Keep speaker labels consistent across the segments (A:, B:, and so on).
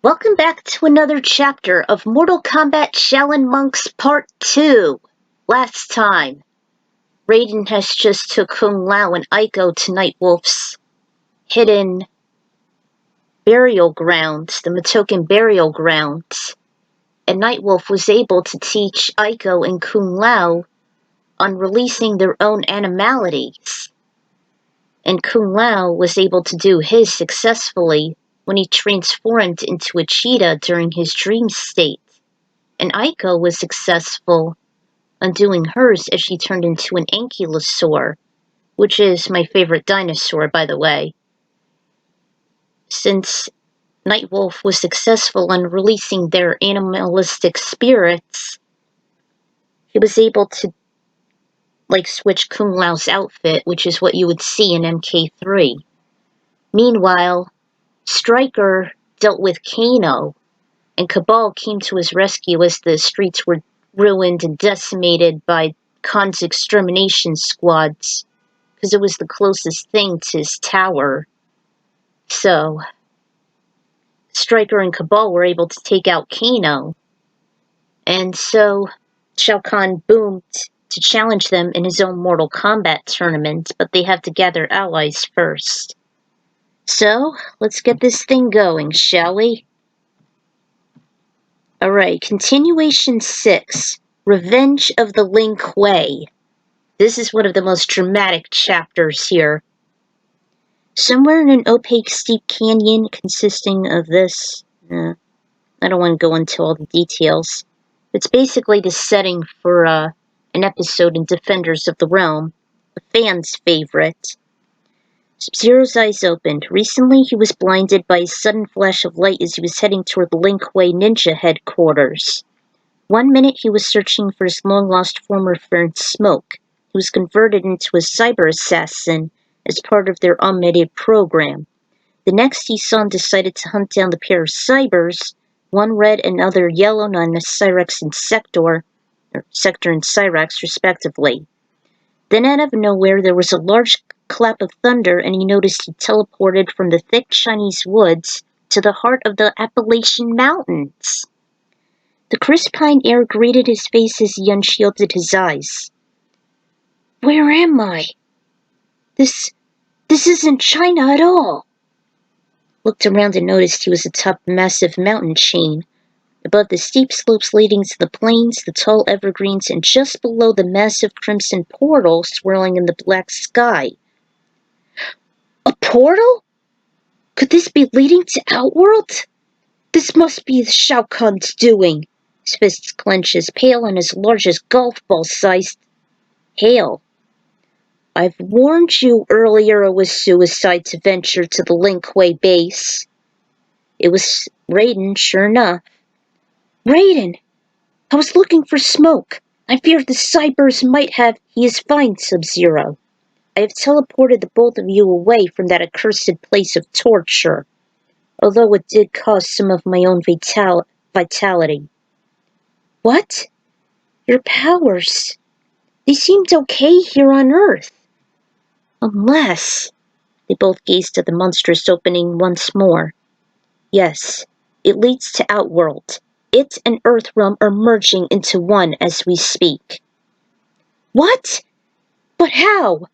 A: Welcome back to another chapter of Mortal Kombat Shaolin Monks Part 2. Last time, Raiden has just took Kung Lao and Aiko to Nightwolf's hidden burial grounds, the Matoken burial grounds, and Nightwolf was able to teach Aiko and Kung Lao on releasing their own animalities. And Kung Lao was able to do his successfully when he transformed into a cheetah during his dream state, and Aiko was successful on doing hers as she turned into an ankylosaur, which is my favorite dinosaur, by the way. Since Nightwolf was successful on releasing their animalistic spirits, he was able to switch Kung Lao's outfit, which is what you would see in MK3. Meanwhile, Stryker dealt with Kano, and Cabal came to his rescue as the streets were ruined and decimated by Khan's extermination squads, because it was the closest thing to his tower. So, Stryker and Cabal were able to take out Kano, and so Shao Kahn boomed to challenge them in his own Mortal Kombat tournament, but they have to gather allies first. So, let's get this thing going, shall we? Alright, continuation 6, Revenge of the Lin Kuei. This is one of the most dramatic chapters here. Somewhere in an opaque steep canyon consisting of this, I don't want to go into all the details. It's basically the setting for an episode in Defenders of the Realm, a fan's favorite. Sub-Zero's eyes opened. Recently, he was blinded by a sudden flash of light as he was heading toward the Lin Kuei ninja headquarters. 1 minute, he was searching for his long-lost former friend Smoke, who was converted into a cyber assassin as part of their automated program. The next, he saw and decided to hunt down the pair of cybers, one red and other yellow, known as Cyrex and Sector and Cyrax, respectively. Then out of nowhere, there was a large clap of thunder, and he noticed he teleported from the thick Chinese woods to the heart of the Appalachian Mountains. The crisp pine air greeted his face as he unshielded his eyes. Where am I? This isn't China at all. Looked around and noticed he was atop a massive mountain chain. Above the steep slopes leading to the plains, the tall evergreens, and just below the massive crimson portal swirling in the black sky. A portal? Could this be leading to Outworld? This must be Shao Kahn's doing. His fists clenched, as pale and as large as golf ball-sized hail. I've warned you earlier it was suicide to venture to the Lin Kuei base. It was Raiden, sure enough. Raiden! I was looking for Smoke. I feared the cybers might have. He is fine, Sub-Zero. I have teleported the both of you away from that accursed place of torture, although it did cause some of my own vitality. What? Your powers? They seemed okay here on Earth. Unless... They both gazed at the monstrous opening once more. Yes, it leads to Outworld. It and Earthrealm are merging into one as we speak. What? But how?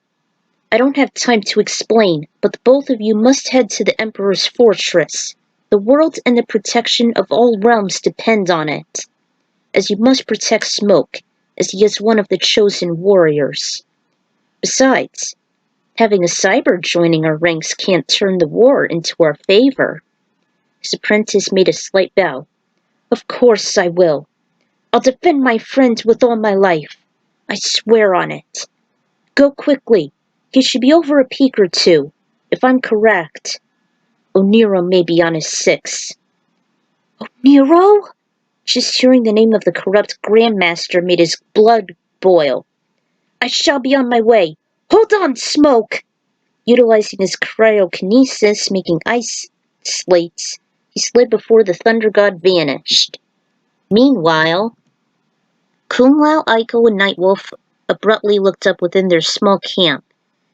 A: I don't have time to explain, but the both of you must head to the Emperor's fortress. The world and the protection of all realms depend on it. As you must protect Smoke, as he is one of the chosen warriors. Besides, having a cyber joining our ranks can't turn the war into our favor. His apprentice made a slight bow. Of course I will. I'll defend my friend with all my life. I swear on it. Go quickly. He should be over a peak or two. If I'm correct, Oniro may be on his 6. Oniro? Just hearing the name of the corrupt Grandmaster made his blood boil. I shall be on my way. Hold on, Smoke! Utilizing his cryokinesis, making ice slates, he slid before the Thunder God vanished. Meanwhile, Kung Lao, Aiko, and Nightwolf abruptly looked up within their small camp.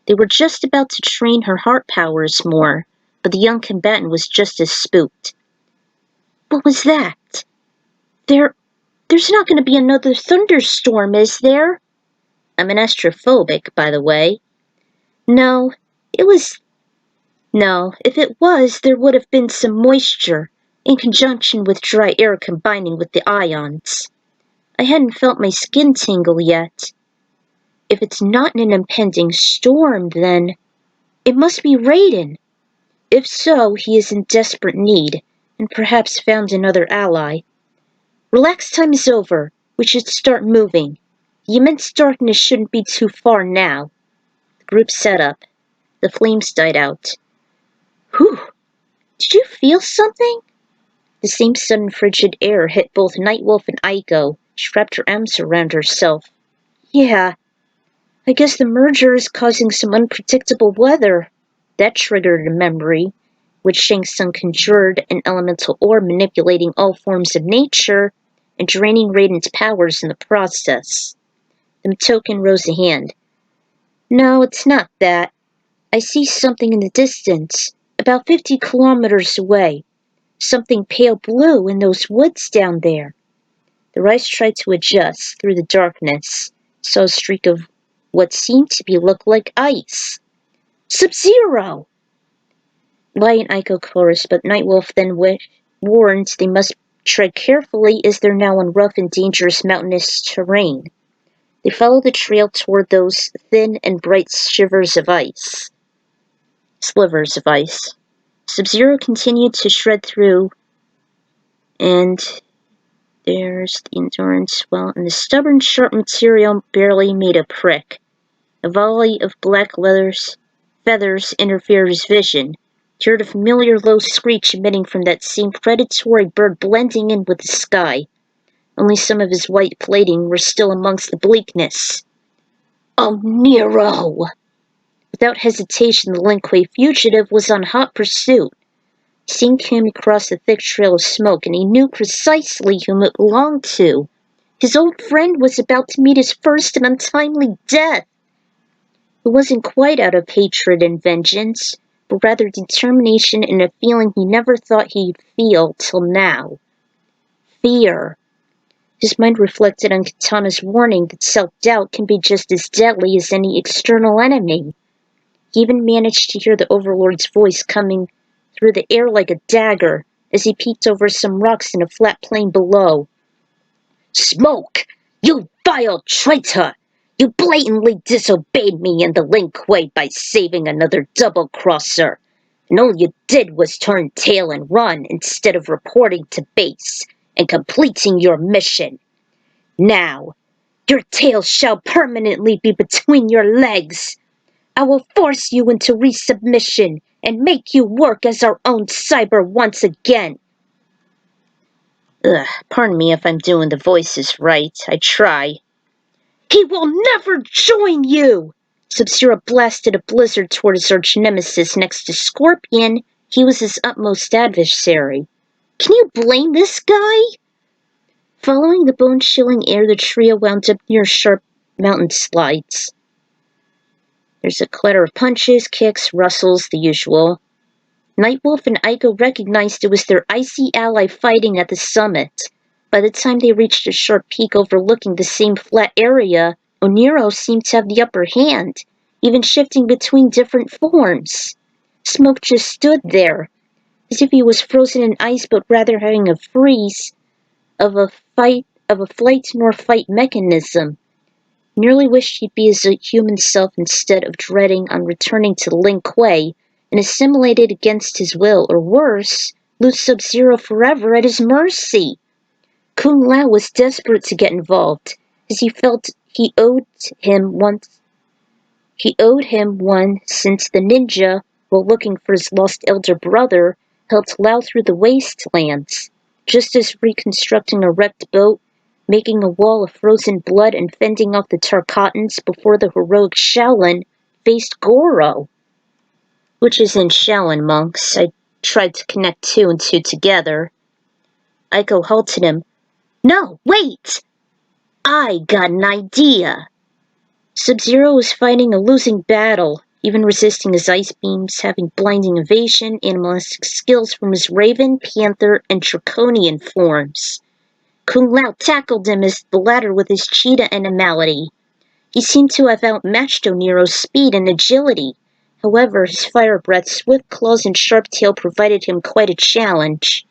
A: They were just about to train her heart powers more, but the young combatant was just as spooked. What was that? There's not going to be another thunderstorm, is there? I'm an astrophobic, by the way. No, if it was, there would have been some moisture, in conjunction with dry air combining with the ions. I hadn't felt my skin tingle yet. If it's not an impending storm, then it must be Raiden. If so, he is in desperate need, and perhaps found another ally. Relax time is over. We should start moving. The immense darkness shouldn't be too far now. The group set up. The flames died out. Whew! Did you feel something? The same sudden frigid air hit both Nightwolf and Aiko. She wrapped her arms around herself. Yeah, I guess the merger is causing some unpredictable weather. That triggered a memory, which Shang Tsung conjured an elemental orb manipulating all forms of nature and draining Raiden's powers in the process. The token rose a hand. No, it's not that. I see something in the distance, about 50 kilometers away. Something pale blue in those woods down there. The Rice tried to adjust through the darkness, saw a streak of what seemed to look like ice. Sub-Zero! Lai and Aiko chorused, but Nightwolf then warned they must tread carefully as they're now on rough and dangerous mountainous terrain. They followed the trail toward those thin and bright slivers of ice. Sub-Zero continued to shred through, and there's the endurance, and the stubborn, sharp material barely made a prick. A volley of black feathers interfered his vision. He heard a familiar low screech emitting from that same predatory bird blending in with the sky. Only some of his white plating were still amongst the bleakness. Oniro! Without hesitation, the Lin Kuei fugitive was on hot pursuit. He soon came across a thick trail of smoke, and he knew precisely whom it belonged to. His old friend was about to meet his first and untimely death. It wasn't quite out of hatred and vengeance, but rather determination and a feeling he never thought he'd feel till now. Fear. His mind reflected on Katana's warning that self-doubt can be just as deadly as any external enemy. He even managed to hear the Overlord's voice coming through the air like a dagger as he peeked over some rocks in a flat plain below. Smoke! You vile traitor! You blatantly disobeyed me and the Lin Kuei by saving another double-crosser, and all you did was turn tail and run instead of reporting to base and completing your mission. Now, your tail shall permanently be between your legs. I will force you into resubmission and make you work as our own cyber once again. Pardon me if I'm doing the voices right. I try. He will never join you! Sub-Zero blasted a blizzard toward his arch-nemesis next to Scorpion. He was his utmost adversary. Can you blame this guy? Following the bone-chilling air, the trio wound up near sharp mountain slides. There's a clatter of punches, kicks, rustles, the usual. Nightwolf and Aiko recognized it was their icy ally fighting at the summit. By the time they reached a sharp peak overlooking the same flat area, Oniro seemed to have the upper hand, even shifting between different forms. Smoke just stood there, as if he was frozen in ice but rather having a freeze of a flight nor fight mechanism. Nearly wished he'd be his human self instead of dreading on returning to Lin Kuei and assimilated against his will, or worse, lose Sub-Zero forever at his mercy. Kung Lao was desperate to get involved, as he felt he owed him one since the ninja, while looking for his lost elder brother, helped Lao through the wastelands, just as reconstructing a wrecked boat, making a wall of frozen blood, and fending off the Tarkatans before the heroic Shaolin faced Goro. Which is in Shaolin, monks. I tried to connect two and two together. Aiko halted him. No, wait! I got an idea! Sub-Zero was fighting a losing battle, even resisting his ice beams, having blinding evasion, animalistic skills from his raven, panther, and draconian forms. Kung Lao tackled him as the latter with his cheetah animality. He seemed to have outmatched Oniro's speed and agility. However, his fire breath, swift claws, and sharp tail provided him quite a challenge.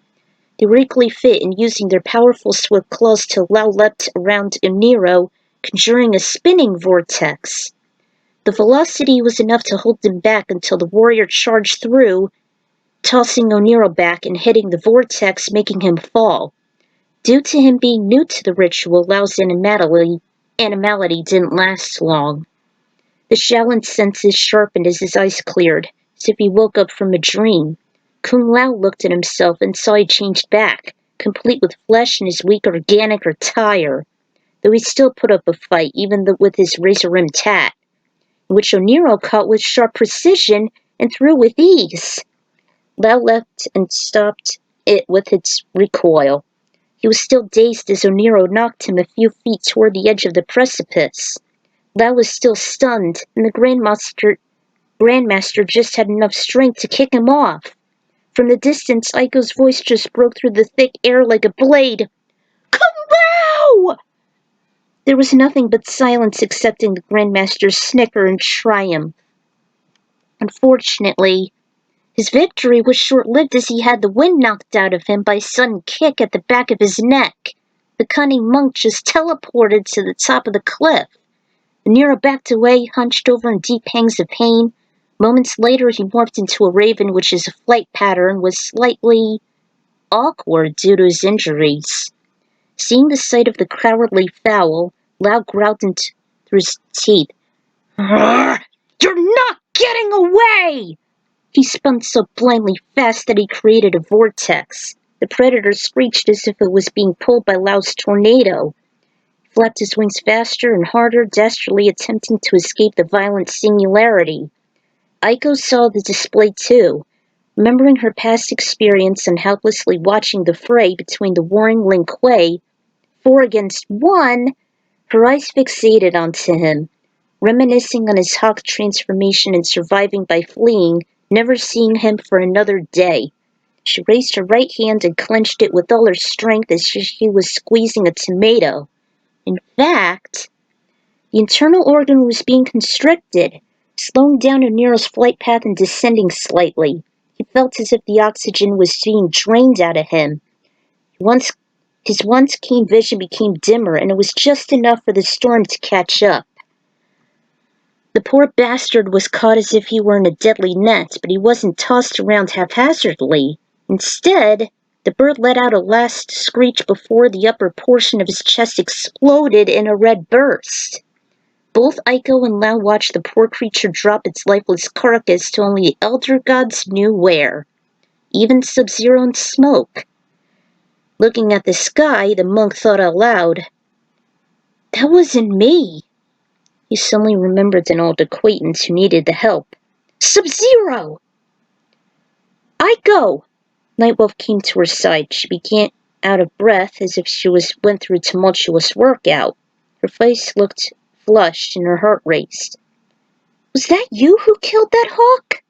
A: They were equally fit in using their powerful swift claws till Lao leapt around Oniro, conjuring a spinning vortex. The velocity was enough to hold them back until the warrior charged through, tossing Oniro back and hitting the vortex, making him fall. Due to him being new to the ritual, Lao's animality didn't last long. The Shaolin's senses sharpened as his eyes cleared, as if he woke up from a dream. Kung Lao looked at himself and saw he changed back, complete with flesh and his weak organic attire, though he still put up a fight, even with his razor-rimmed tat, which Oniro caught with sharp precision and threw with ease. Lao leapt and stopped it with its recoil. He was still dazed as Oniro knocked him a few feet toward the edge of the precipice. Lao was still stunned, and the Grandmaster just had enough strength to kick him off. From the distance, Aiko's voice just broke through the thick air like a blade. Kung Lao! There was nothing but silence accepting the Grandmaster's snicker and triumph. Unfortunately, his victory was short-lived as he had the wind knocked out of him by a sudden kick at the back of his neck. The cunning monk just teleported to the top of the cliff. Oniro backed away, hunched over in deep pangs of pain. Moments later, he morphed into a raven, which his flight pattern was slightly awkward due to his injuries. Seeing the sight of the cowardly fowl, Lao growled through his teeth. "You're not getting away!" He spun so blindly fast that he created a vortex. The predator screeched as if it was being pulled by Lao's tornado. He flapped his wings faster and harder, desperately attempting to escape the violent singularity. Aiko saw the display too, remembering her past experience and helplessly watching the fray between the warring Lin Kuei, 4 against 1, her eyes fixated onto him, reminiscing on his hawk transformation and surviving by fleeing, never seeing him for another day. She raised her right hand and clenched it with all her strength as if she was squeezing a tomato. In fact, the internal organ was being constricted, slowing down Oniro's flight path and descending slightly. He felt as if the oxygen was being drained out of him. His once keen vision became dimmer, and it was just enough for the storm to catch up. The poor bastard was caught as if he were in a deadly net, but he wasn't tossed around haphazardly. Instead, the bird let out a last screech before the upper portion of his chest exploded in a red burst. Both Aiko and Lao watched the poor creature drop its lifeless carcass to only the elder gods knew where. Even Sub-Zero and Smoke. Looking at the sky, the monk thought aloud, "That wasn't me." He suddenly remembered an old acquaintance who needed the help. "Sub-Zero!" "Aiko!" Nightwolf came to her side. She began out of breath as if she went through a tumultuous workout. Her face looked flushed and her heart raced. "Was that you who killed that hawk?"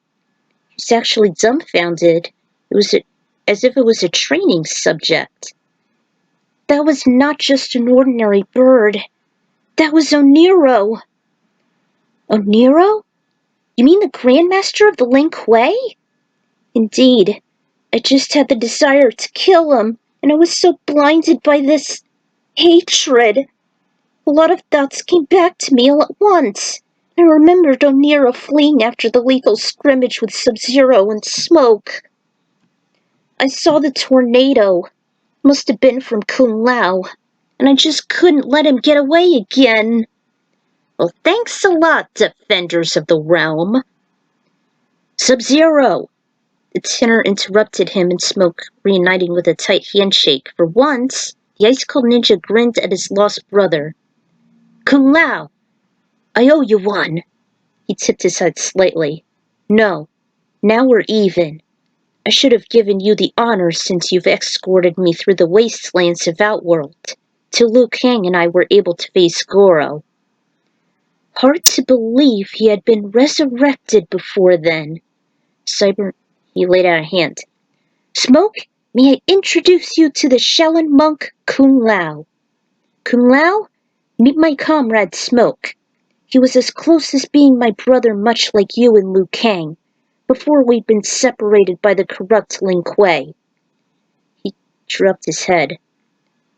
A: She was actually dumbfounded. It was as if it was a training subject. "That was not just an ordinary bird. That was Oniro." "Oniro? You mean the Grandmaster of the Lin Kuei?" "Indeed. I just had the desire to kill him, and I was so blinded by this hatred. A lot of thoughts came back to me all at once. I remembered Oniro fleeing after the lethal scrimmage with Sub-Zero and Smoke. I saw the tornado. Must have been from Kung Lao, and I just couldn't let him get away again." "Well, thanks a lot, defenders of the realm." "Sub-Zero!" The tenor interrupted him and Smoke, reuniting with a tight handshake. For once, the ice-cold ninja grinned at his lost brother. "Kung Lao, I owe you one." He tipped his head slightly. "No, now we're even. I should have given you the honor since you've escorted me through the wastelands of Outworld, till Liu Kang and I were able to face Goro." Hard to believe he had been resurrected before then. He laid out a hand. Smoke, may I introduce you to the Shaolin monk Kung Lao. Kung Lao, meet my comrade Smoke. He was as close as being my brother, much like you and Liu Kang, before we'd been separated by the corrupt Lin Kuei. He dropped his head.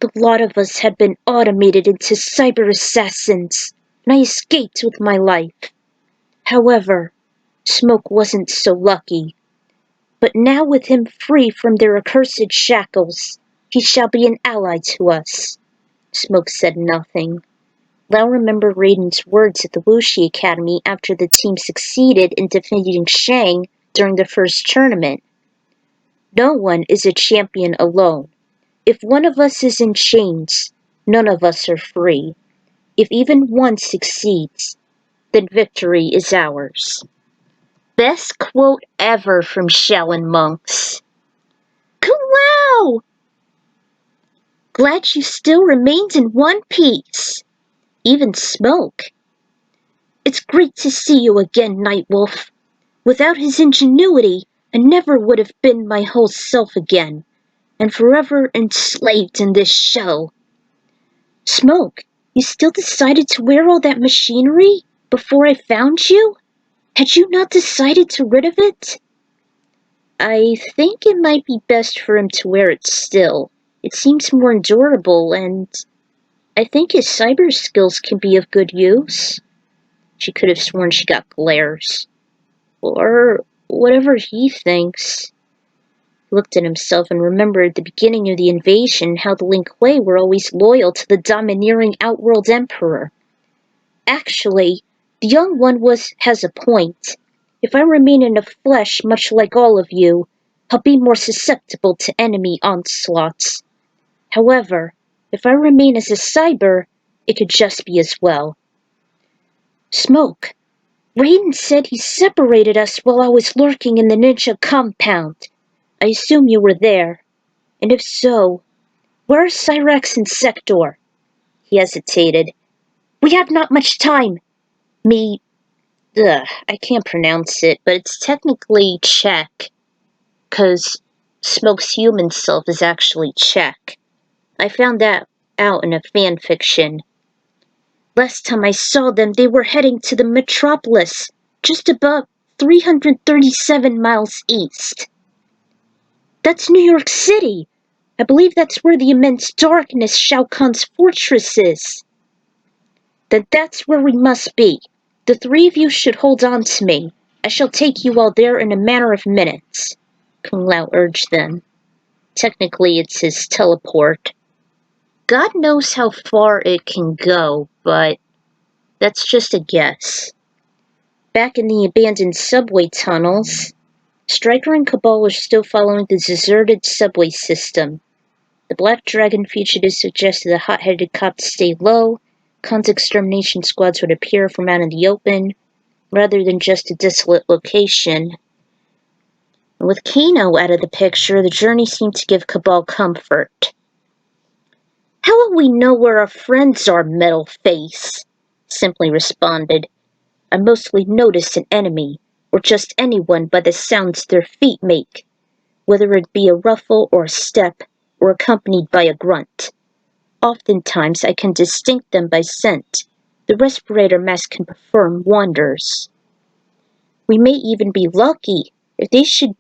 A: The lot of us had been automated into cyber assassins, and I escaped with my life. However, Smoke wasn't so lucky. But now with him free from their accursed shackles, he shall be an ally to us. Smoke said nothing. Lao remembered Raiden's words at the Wuxi Academy after the team succeeded in defeating Shang during the first tournament. No one is a champion alone. If one of us is in chains, none of us are free. If even one succeeds, then victory is ours. Best quote ever from Shaolin monks. Kung Lao! Glad you still remained in one piece. Even Smoke. It's great to see you again, Nightwolf. Without his ingenuity, I never would have been my whole self again, and forever enslaved in this shell. Smoke, you still decided to wear all that machinery before I found you? Had you not decided to rid of it? I think it might be best for him to wear it still. It seems more endurable, and I think his cyber skills can be of good use. She could have sworn she got glares. Or whatever he thinks. He looked at himself and remembered the beginning of the invasion, how the Lin Kuei were always loyal to the domineering Outworld Emperor. Actually, the young one has a point. If I remain in the flesh much like all of you, I'll be more susceptible to enemy onslaughts. However, if I remain as a cyber, it could just be as well. Smoke, Raiden said he separated us while I was lurking in the ninja compound. I assume you were there. And if so, where are Cyrax and Sector? He hesitated. We have not much time. I can't pronounce it, but it's technically Czech, 'cause Smoke's human self is actually Czech. I found that out in a fanfiction. Last time I saw them, they were heading to the metropolis, just above 337 miles east. That's New York City. I believe that's where the immense darkness Shao Kahn's fortress is. Then that's where we must be. The three of you should hold on to me. I shall take you all there in a matter of minutes, Kung Lao urged them. Technically, it's his teleport. God knows how far it can go, but that's just a guess. Back in the abandoned subway tunnels, Stryker and Cabal are still following the deserted subway system. The Black Dragon fugitives suggested the hot-headed cop to stay low. Khan's extermination squads would appear from out in the open, rather than just a desolate location. With Kano out of the picture, the journey seemed to give Cabal comfort. How will we know where our friends are, metal face? Simply responded. I mostly notice an enemy, or just anyone by the sounds their feet make, whether it be a ruffle or a step, or accompanied by a grunt. Oftentimes I can distinct them by scent. The respirator mask can perform wonders. We may even be lucky if they should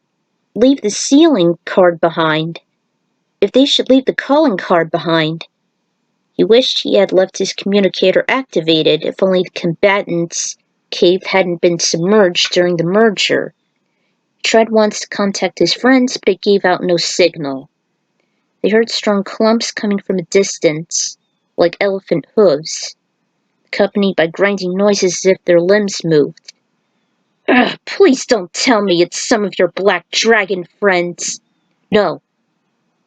A: leave the calling card behind. He wished he had left his communicator activated, if only the combatants' cave hadn't been submerged during the merger. He tried once to contact his friends, but it gave out no signal. They heard strong clumps coming from a distance, like elephant hooves, accompanied by grinding noises as if their limbs moved. Ugh, please don't tell me it's some of your black dragon friends. No,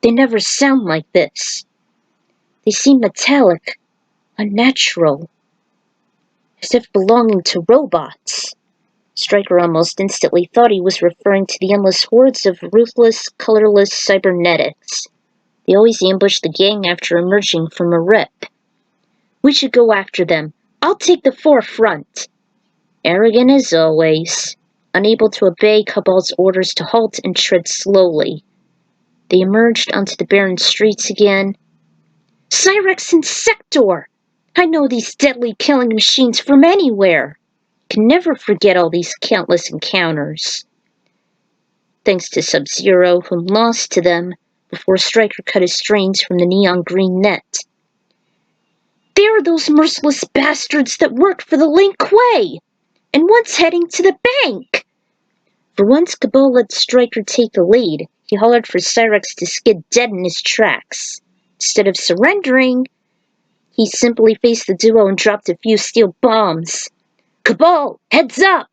A: they never sound like this. They seem metallic, unnatural, as if belonging to robots. Stryker almost instantly thought he was referring to the endless hordes of ruthless, colorless cybernetics. They always ambush the gang after emerging from a rip. We should go after them. I'll take the forefront." Arrogant as always, unable to obey Cabal's orders to halt and tread slowly. They emerged onto the barren streets again. "Cyrex and Sector! I know these deadly killing machines from anywhere. Can never forget all these countless encounters." Thanks to Sub-Zero, whom lost to them before Stryker cut his strings from the neon green net. "They are those merciless bastards that worked for the Lin Kuei, and one's heading to the bank." For once Cabal let Stryker take the lead, he hollered for Cyrex to skid dead in his tracks. Instead of surrendering, he simply faced the duo and dropped a few steel bombs. "Cabal, heads up!"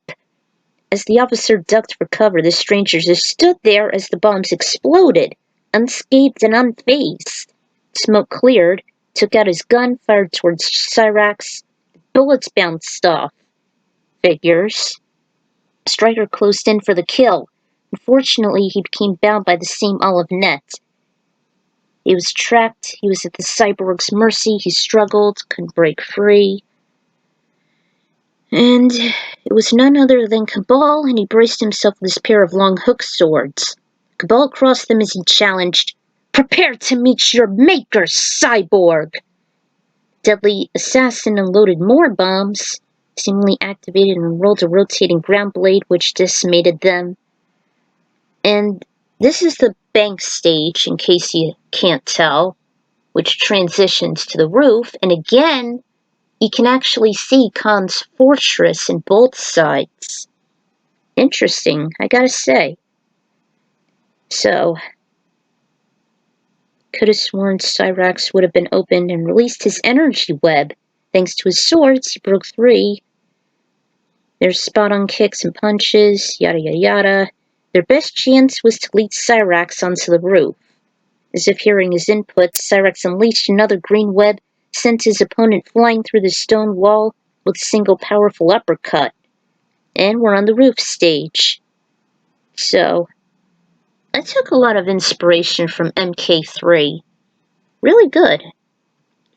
A: As the officer ducked for cover, the strangers just stood there as the bombs exploded, unscathed and unfazed. Smoke cleared, took out his gun, fired towards Cyrex. The bullets bounced off. Figures. Stryker closed in for the kill. Unfortunately, he became bound by the same olive net. He was trapped, he was at the cyborg's mercy, he struggled, couldn't break free. And it was none other than Cabal, and he braced himself with his pair of long hook swords. Cabal crossed them as he challenged, "Prepare to meet your maker, cyborg!" Deadly assassin unloaded more bombs, seemingly activated and rolled a rotating ground blade which decimated them. And this is the bank stage, in case you can't tell, which transitions to the roof, and again, you can actually see Khan's fortress in both sides. Interesting, I gotta say. So, could have sworn Cyrex would have been opened and released his energy web. Thanks to his swords, he broke free. There's spot-on kicks and punches, yada yada yada. Their best chance was to lead Cyrex onto the roof. As if hearing his input, Cyrex unleashed another green web, sent his opponent flying through the stone wall with a single powerful uppercut. And we're on the roof stage. So, I took a lot of inspiration from MK3. Really good.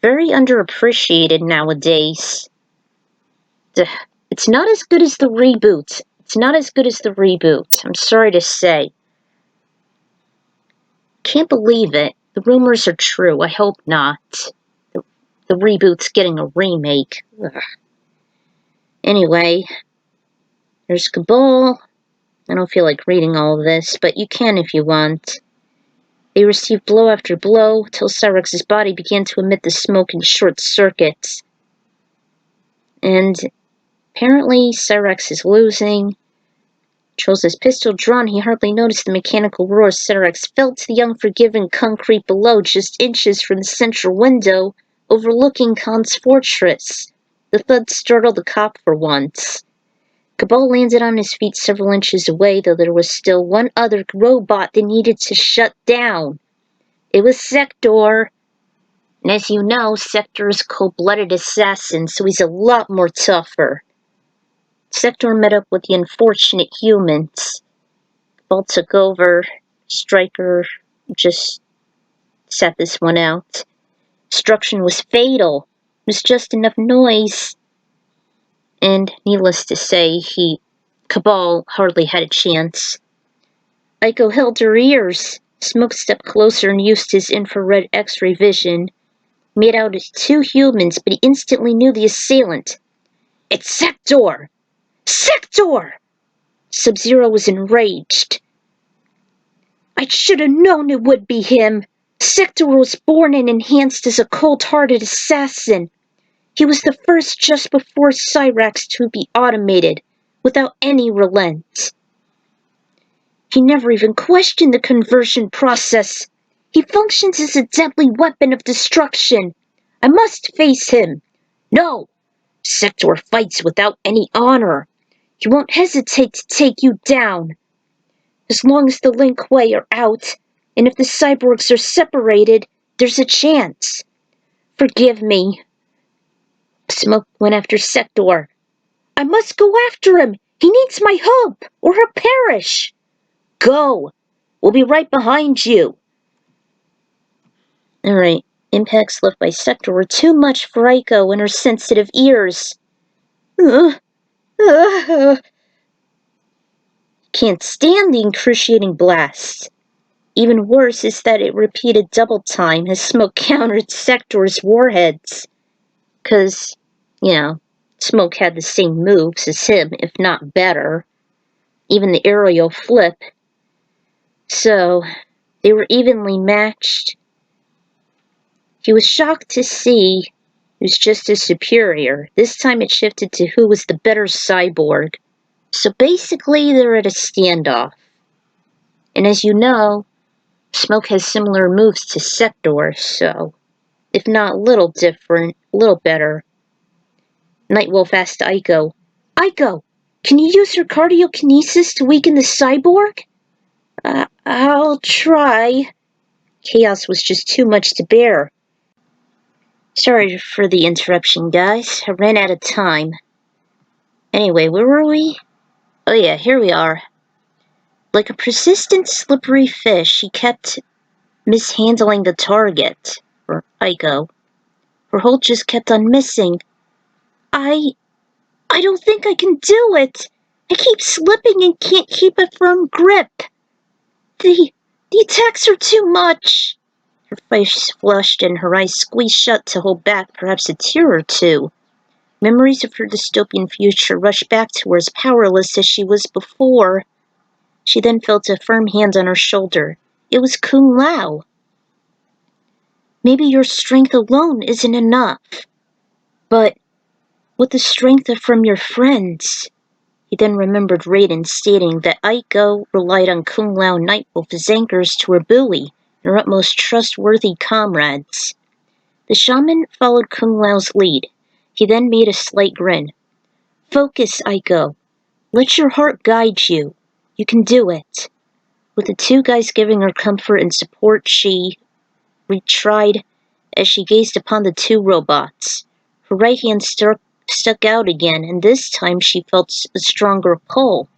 A: Very underappreciated nowadays. It's not as good as the reboot. I'm sorry to say. Can't believe it. The rumors are true. I hope not. The reboot's getting a remake. Ugh. Anyway, there's Cabal. I don't feel like reading all of this, but you can if you want. They received blow after blow, till Cyrex's body began to emit the smoke in short circuits. And apparently Cyrex is losing. Controls his pistol drawn, he hardly noticed the mechanical roar as Cyrex fell to the unforgiving concrete below, just inches from the central window overlooking Khan's fortress. The thud startled the cop for once. Cabal landed on his feet several inches away, though there was still one other robot they needed to shut down. It was Sector. And as you know, Sector is a cold-blooded assassin, so he's a lot more tougher. Sector met up with the unfortunate humans. Cabal took over. Stryker just sat this one out. Destruction was fatal. It was just enough noise. And needless to say, Cabal hardly had a chance. Aiko held her ears. Smoke stepped closer and used his infrared X-ray vision. Made out as two humans, but he instantly knew the assailant. "It's Sector! Sector!" Sub-Zero was enraged. "I should have known it would be him. Sector was born and enhanced as a cold-hearted assassin. He was the first just before Cyrex to be automated, without any relent. He never even questioned the conversion process. He functions as a deadly weapon of destruction. I must face him. No! Sector fights without any honor. He won't hesitate to take you down. As long as the Lin Kuei are out, and if the cyborgs are separated, there's a chance. Forgive me." Smoke went after Sector. "I must go after him. He needs my help, or he'll perish." "Go. We'll be right behind you." Alright, Impacts left by Sector were too much for Aiko and her sensitive ears. Can't stand the excruciating blast. Even worse is that it repeated double time as Smoke countered Sector's warheads. 'Cause, Smoke had the same moves as him, if not better. Even the aerial flip. So, they were evenly matched. He was shocked to see he was just as superior. This time it shifted to who was the better cyborg. So basically, they're at a standoff. And as you know, Smoke has similar moves to Sector, so if not a little different, a little better. Nightwolf asked Aiko, Aiko, can you use your cardiokinesis to weaken the cyborg? I'll try. Chaos was just too much to bear. Sorry for the interruption, guys. I ran out of time. Anyway, where were we? Oh yeah, here we are. Like a persistent, slippery fish, he kept mishandling the target, for Aiko. Her hold just kept on missing. I don't think I can do it. I keep slipping and can't keep a firm grip. The attacks are too much. Her face flushed and her eyes squeezed shut to hold back perhaps a tear or two. Memories of her dystopian future rushed back to her as powerless as she was before. She then felt a firm hand on her shoulder. It was Kung Lao. Maybe your strength alone isn't enough. But with the strength from your friends. He then remembered Raiden stating that Aiko relied on Kung Lao and Nightwolf as anchors to her buoy, and her utmost trustworthy comrades. The shaman followed Kung Lao's lead. He then made a slight grin. Focus, Aiko. Let your heart guide you. You can do it. With the two guys giving her comfort and support, she retried as she gazed upon the two robots. Her right hand stuck out again, and this time she felt a stronger pull.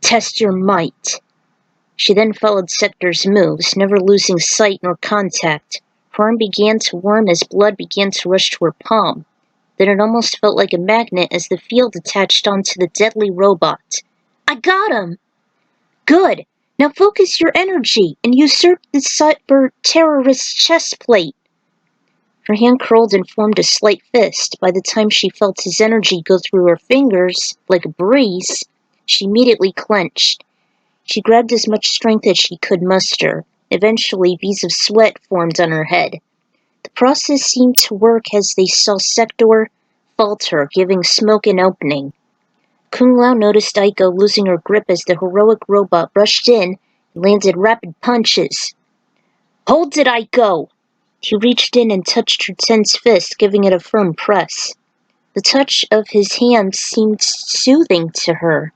A: Test your might. She then followed Sector's moves, never losing sight nor contact. Her arm began to warm as blood began to rush to her palm. Then it almost felt like a magnet as the field attached onto the deadly robot. I got him! Good! Now focus your energy and usurp the cyber terrorist's chest plate. Her hand curled and formed a slight fist. By the time she felt his energy go through her fingers, like a breeze, she immediately clenched. She grabbed as much strength as she could muster. Eventually, beads of sweat formed on her head. The process seemed to work as they saw Sector falter, giving Smoke an opening. Kung Lao noticed Aiko losing her grip as the heroic robot rushed in and landed rapid punches. Hold it, Aiko! He reached in and touched her tense fist, giving it a firm press. The touch of his hand seemed soothing to her.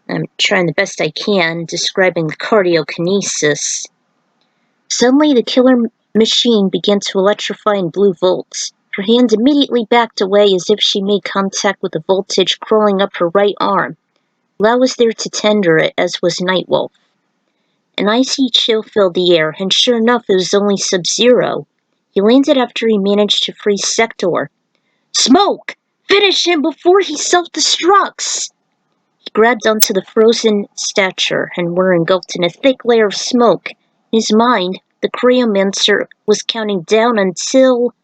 A: I'm trying the best I can, describing the cardiokinesis. Suddenly, the killer machine began to electrify in blue volts. Her hand immediately backed away as if she made contact with the voltage crawling up her right arm. Lao was there to tender it, as was Nightwolf. An icy chill filled the air, and sure enough, it was only Sub-Zero. He landed after he managed to free Sector. Smoke! Finish him before he self-destructs! He grabbed onto the frozen stature and were engulfed in a thick layer of smoke. In his mind, the Cryomancer was counting down until...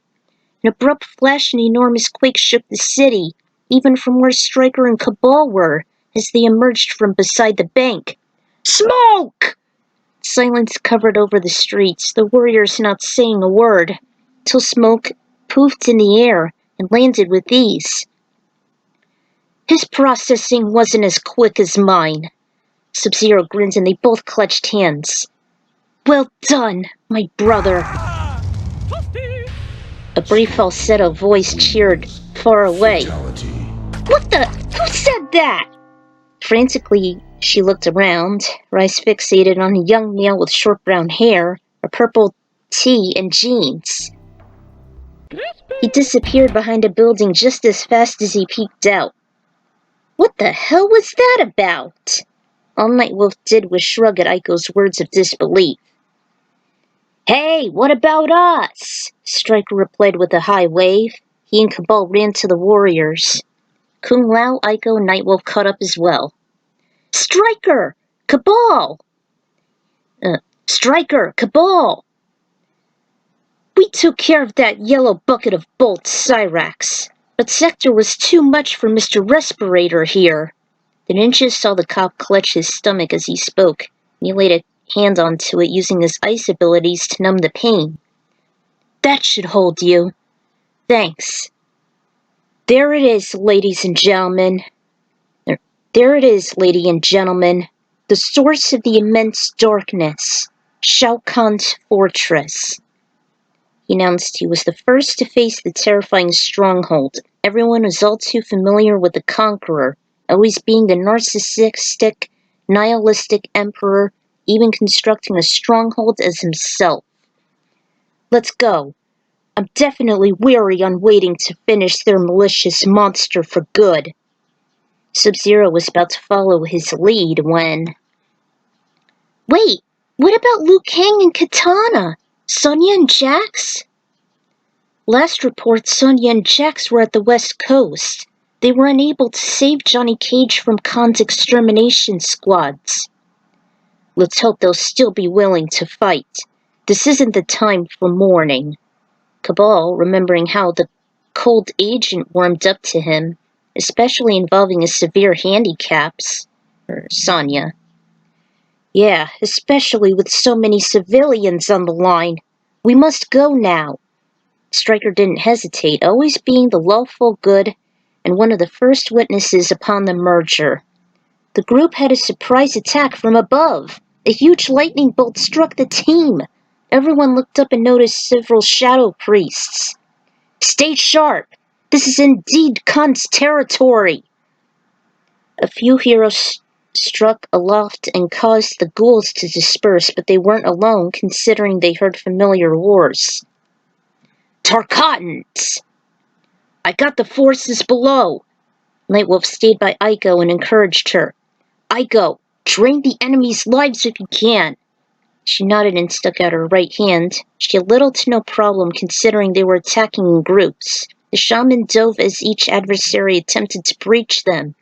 A: An abrupt flash and enormous quake shook the city, even from where Striker and Cabal were, as they emerged from beside the bank. Smoke! Silence covered over the streets, the warriors not saying a word, till Smoke poofed in the air and landed with ease. His processing wasn't as quick as mine. Sub-Zero grinned and they both clutched hands. Well done, my brother. A brief falsetto voice cheered far away.
B: Fatality.
A: What the? Who said that? Frantically, she looked around, her eyes fixated on a young male with short brown hair, a purple tee, and jeans. He disappeared behind a building just as fast as he peeked out. What the hell was that about? All Nightwolf did was shrug at Aiko's words of disbelief. Hey, what about us? Striker replied with a high wave. He and Cabal ran to the warriors. Kung Lao, Aiko, and Nightwolf caught up as well. Striker! Cabal! Striker! Cabal! We took care of that yellow bucket of bolts, Cyrax. But Sector was too much for Mr. Respirator here. The ninja saw the cop clutch his stomach as he spoke. He laid a hand onto it using his ice abilities to numb the pain. That should hold you. Thanks. There it is, ladies and gentlemen. There it is, ladies and gentlemen. The source of the immense darkness. Shao Kahn's fortress. He announced he was the first to face the terrifying stronghold. Everyone was all too familiar with the Conqueror, always being the narcissistic, nihilistic emperor, even constructing a stronghold as himself. Let's go. I'm definitely weary on waiting to finish their malicious monster for good. Sub-Zero was about to follow his lead when... Wait, what about Liu Kang and Katana? Sonya and Jax? Last report, Sonya and Jax were at the West Coast. They were unable to save Johnny Cage from Khan's extermination squads. Let's hope they'll still be willing to fight. This isn't the time for mourning. Cabal, remembering how the cold agent warmed up to him, especially involving his severe handicaps, Sonya. Yeah, especially with so many civilians on the line. We must go now. Striker didn't hesitate, always being the lawful good and one of the first witnesses upon the merger. The group had a surprise attack from above. A huge lightning bolt struck the team. Everyone looked up and noticed several shadow priests. Stay sharp! This is indeed Khan's territory! A few heroes struck aloft and caused the ghouls to disperse, but they weren't alone, considering they heard familiar roars. Tarkatans! I got the forces below! Nightwolf stayed by Aiko and encouraged her. Aiko, drain the enemy's lives if you can. She nodded and stuck out her right hand. She had little to no problem considering they were attacking in groups. The shaman dove as each adversary attempted to breach them.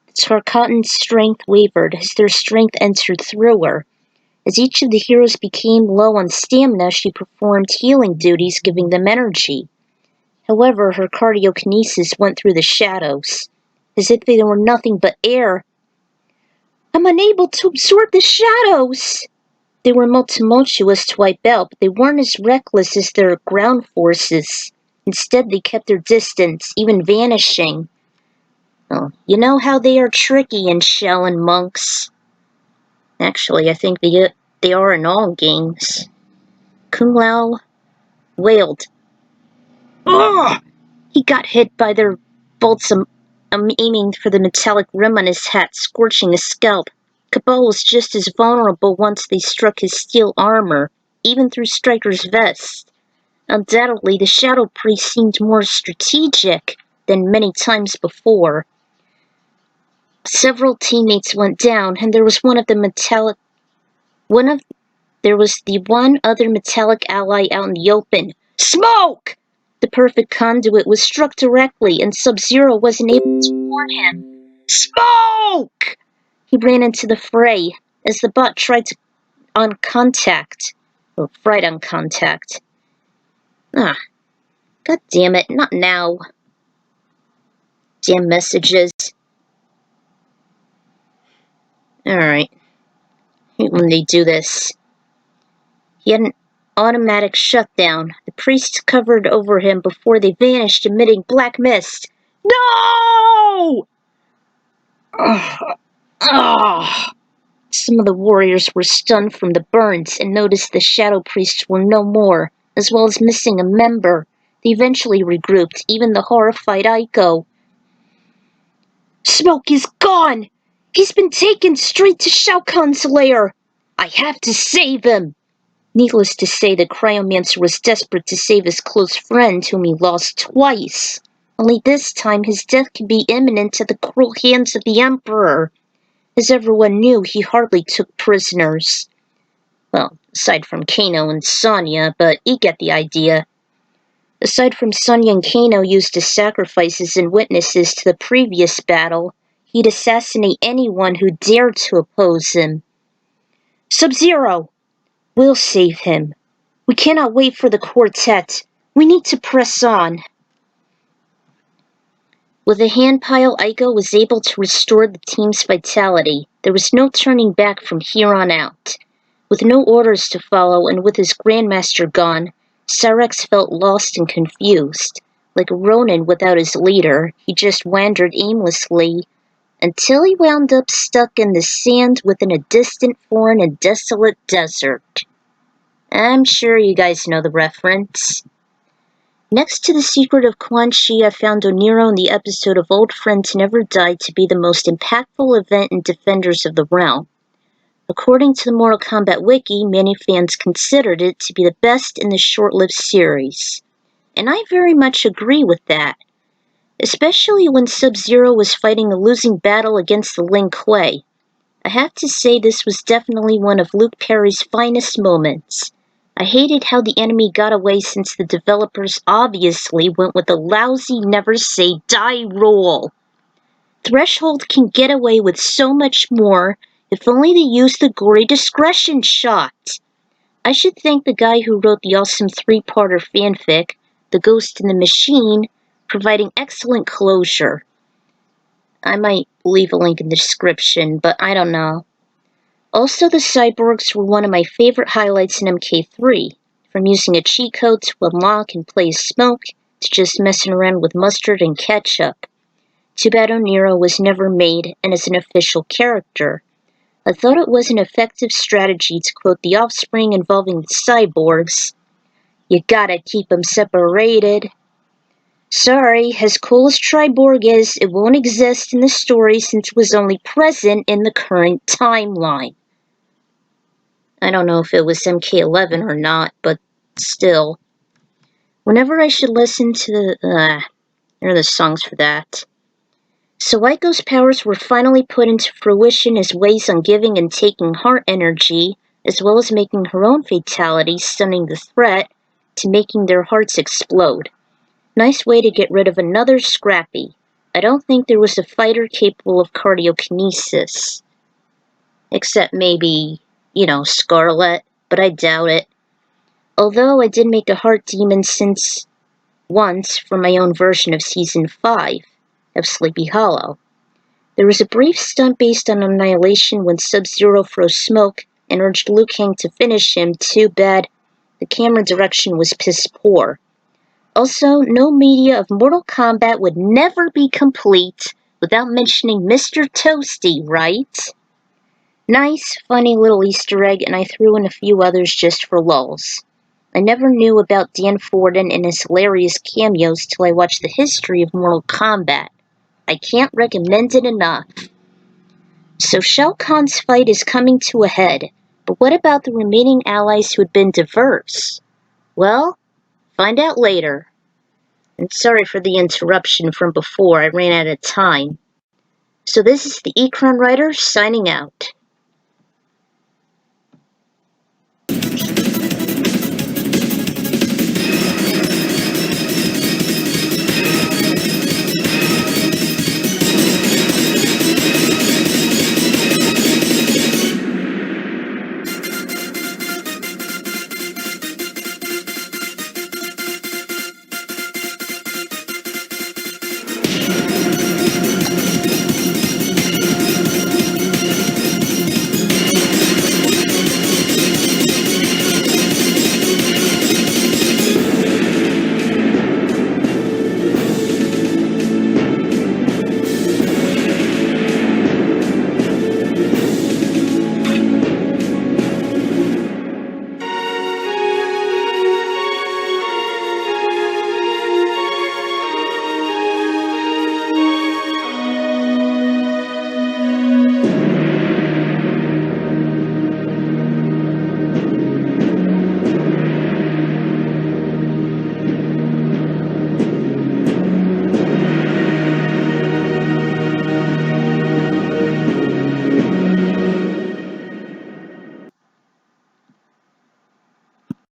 A: The Tarkatan's strength wavered as their strength entered through her. As each of the heroes became low on stamina, she performed healing duties, giving them energy. However, her cardiokinesis went through the shadows, as if they were nothing but air. I'm unable to absorb the shadows! They were more tumultuous to wipe out, but they weren't as reckless as their ground forces. Instead, they kept their distance, even vanishing. Oh, you know how they are tricky in Shaolin monks. Actually, I think they are in all games. Kung Lao wailed. Ugh! He got hit by their bolts, aiming for the metallic rim on his hat, scorching his scalp. Cabal was just as vulnerable once they struck his steel armor, even through Striker's vest. Undoubtedly, the Shadow Priest seemed more strategic than many times before. Several teammates went down, and there was the one other metallic ally out in the open. Smoke! The perfect conduit was struck directly, and Sub-Zero wasn't able to warn him. Smoke! He ran into the fray as the bot tried to fried on contact. Ah, god damn it, not now. Damn messages. Alright. Hate when they do this. He had an automatic shutdown. The priests covered over him before they vanished, emitting black mist. No! Some of the warriors were stunned from the burns and noticed the shadow priests were no more, as well as missing a member. They eventually regrouped, even the horrified Aiko. Smoke is gone! He's been taken straight to Shao Kahn's lair! I have to save him! Needless to say, the cryomancer was desperate to save his close friend, whom he lost twice. Only this time his death could be imminent at the cruel hands of the Emperor. As everyone knew, he hardly took prisoners. Well, aside from Kano and Sonya, but you get the idea. Aside from Sonya and Kano used as sacrifices and witnesses to the previous battle, he'd assassinate anyone who dared to oppose him. Sub-Zero! We'll save him. We cannot wait for the quartet. We need to press on. With a hand pile, Aiko was able to restore the team's vitality. There was no turning back from here on out. With no orders to follow and with his Grandmaster gone, Cyrex felt lost and confused. Like a Ronin without his leader, he just wandered aimlessly until he wound up stuck in the sand within a distant, foreign, and desolate desert. I'm sure you guys know the reference. Next to The Secret of Quan Chi, I found Oniro in the episode of Old Friends Never Die to be the most impactful event in Defenders of the Realm. According to the Mortal Kombat Wiki, many fans considered it to be the best in the short-lived series. And I very much agree with that. Especially when Sub-Zero was fighting a losing battle against the Lin Kuei. I have to say this was definitely one of Luke Perry's finest moments. I hated how the enemy got away since the developers obviously went with a lousy never say die rule. Threshold can get away with so much more if only they use the gory discretion shot. I should thank the guy who wrote the awesome 3-parter fanfic, The Ghost in the Machine, providing excellent closure. I might leave a link in the description, but I don't know. Also, the cyborgs were one of my favorite highlights in MK3, from using a cheat code to unlock and play as Smoke, to just messing around with mustard and ketchup. Too bad Oniro was never made and as an official character. I thought it was an effective strategy to quote The Offspring involving the cyborgs. You gotta keep them separated. Sorry, as cool as Triborg is, it won't exist in the story since it was only present in the current timeline. I don't know if it was MK11 or not, but still. Whenever I should listen to there are the songs for that. So Aiko's powers were finally put into fruition as ways on giving and taking heart energy, as well as making her own fatality, stunning the threat, to making their hearts explode. Nice way to get rid of another Scrappy. I don't think there was a fighter capable of cardiokinesis. Except maybe, Scarlet, but I doubt it. Although I did make a heart demon once for my own version of Season 5 of Sleepy Hollow. There was a brief stunt based on Annihilation when Sub-Zero froze Smoke and urged Liu Kang to finish him. Too bad the camera direction was piss poor. Also, no media of Mortal Kombat would never be complete without mentioning Mr. Toasty, right? Nice, funny little Easter egg, and I threw in a few others just for lulz. I never knew about Dan Forden and his hilarious cameos till I watched the history of Mortal Kombat. I can't recommend it enough. So Shao Kahn's fight is coming to a head, but what about the remaining allies who had been diverse? Well, find out later. And sorry for the interruption from before, I ran out of time. So this is the Ekron Writer signing out.